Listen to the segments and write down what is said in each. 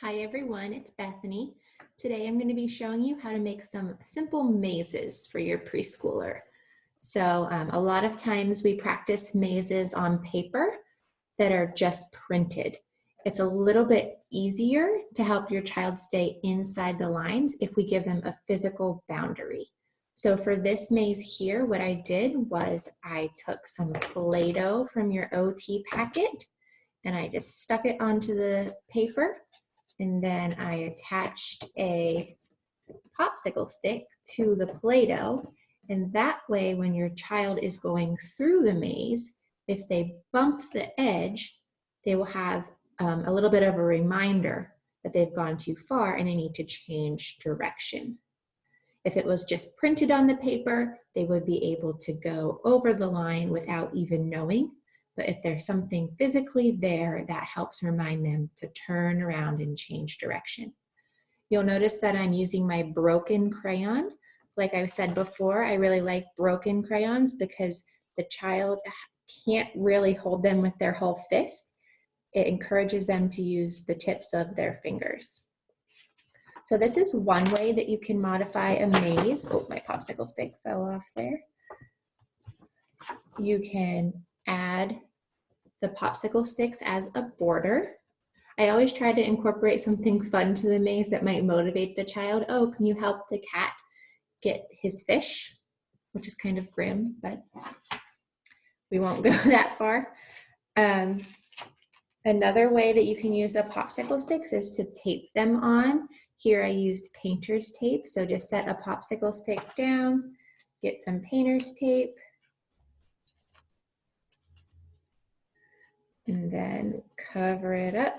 Hi everyone, it's Bethany. Today I'm going to be showing you how to make some simple mazes for your preschooler. So a lot of times we practice mazes on paper that are just printed. It's a little bit easier to help your child stay inside the lines if we give them a physical boundary. So for this maze here, what I did was I took some Play-Doh from your OT packet and I just stuck it onto the paper. And then I attached a popsicle stick to the Play-Doh. And that way, when your child is going through the maze, if they bump the edge, they will have a little bit of a reminder that they've gone too far and they need to change direction. If it was just printed on the paper, they would be able to go over the line without even knowing. But if there's something physically there, that helps remind them to turn around and change direction. You'll notice that I'm using my broken crayon. Like I said before, I really like broken crayons because the child can't really hold them with their whole fist. It encourages them to use the tips of their fingers. So this is one way that you can modify a maze. Oh, my popsicle stick fell off there. You can add the popsicle sticks as a border. I always try to incorporate something fun to the maze that might motivate the child. Oh, can you help the cat get his fish? Which is kind of grim, but we won't go that far. Another way that you can use the popsicle sticks is to tape them on. Here I used painter's tape, so just set a popsicle stick down, get some painter's tape, and then cover it up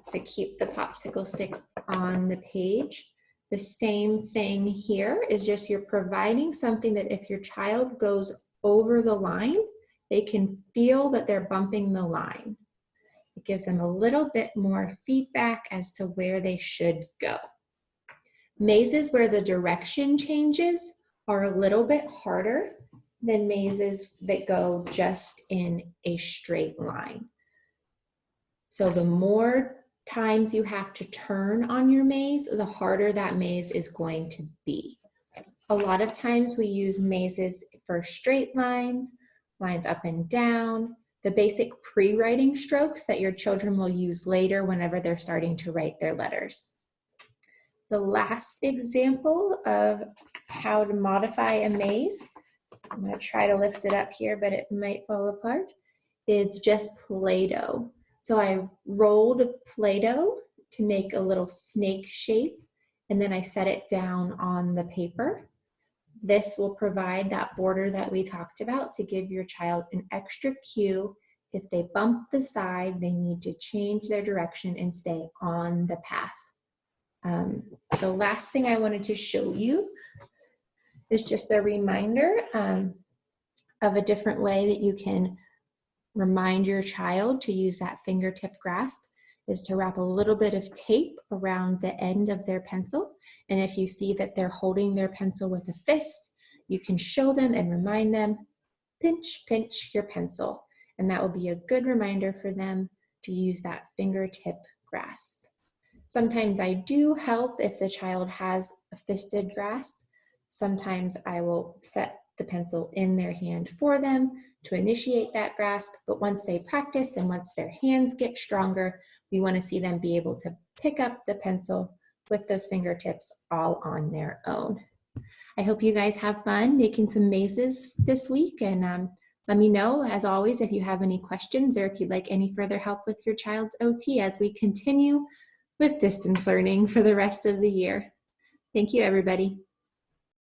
to keep the popsicle stick on the page. The same thing here is just you're providing something that if your child goes over the line, they can feel that they're bumping the line. It gives them a little bit more feedback as to where they should go. Mazes where the direction changes are a little bit harder than mazes that go just in a straight line. So the more times you have to turn on your maze, the harder that maze is going to be. A lot of times we use mazes for straight lines, lines up and down, the basic pre-writing strokes that your children will use later whenever they're starting to write their letters. The last example of how to modify a maze, I'm going to try to lift it up here, but it might fall apart, is just Play-Doh. So I rolled Play-Doh to make a little snake shape, and then I set it down on the paper. This will provide that border that we talked about to give your child an extra cue. If they bump the side, they need to change their direction and stay on the path. The last thing I wanted to show you is just a reminder of a different way that you can remind your child to use that fingertip grasp is to wrap a little bit of tape around the end of their pencil. And if you see that they're holding their pencil with a fist, you can show them and remind them, pinch, pinch your pencil. And that will be a good reminder for them to use that fingertip grasp. Sometimes I do help if the child has a fisted grasp. Sometimes I will set the pencil in their hand for them to initiate that grasp, but once they practice and once their hands get stronger, we want to see them be able to pick up the pencil with those fingertips all on their own. I hope you guys have fun making some mazes this week, and let me know, as always, if you have any questions or if you'd like any further help with your child's OT as we continue with distance learning for the rest of the year. Thank you, everybody.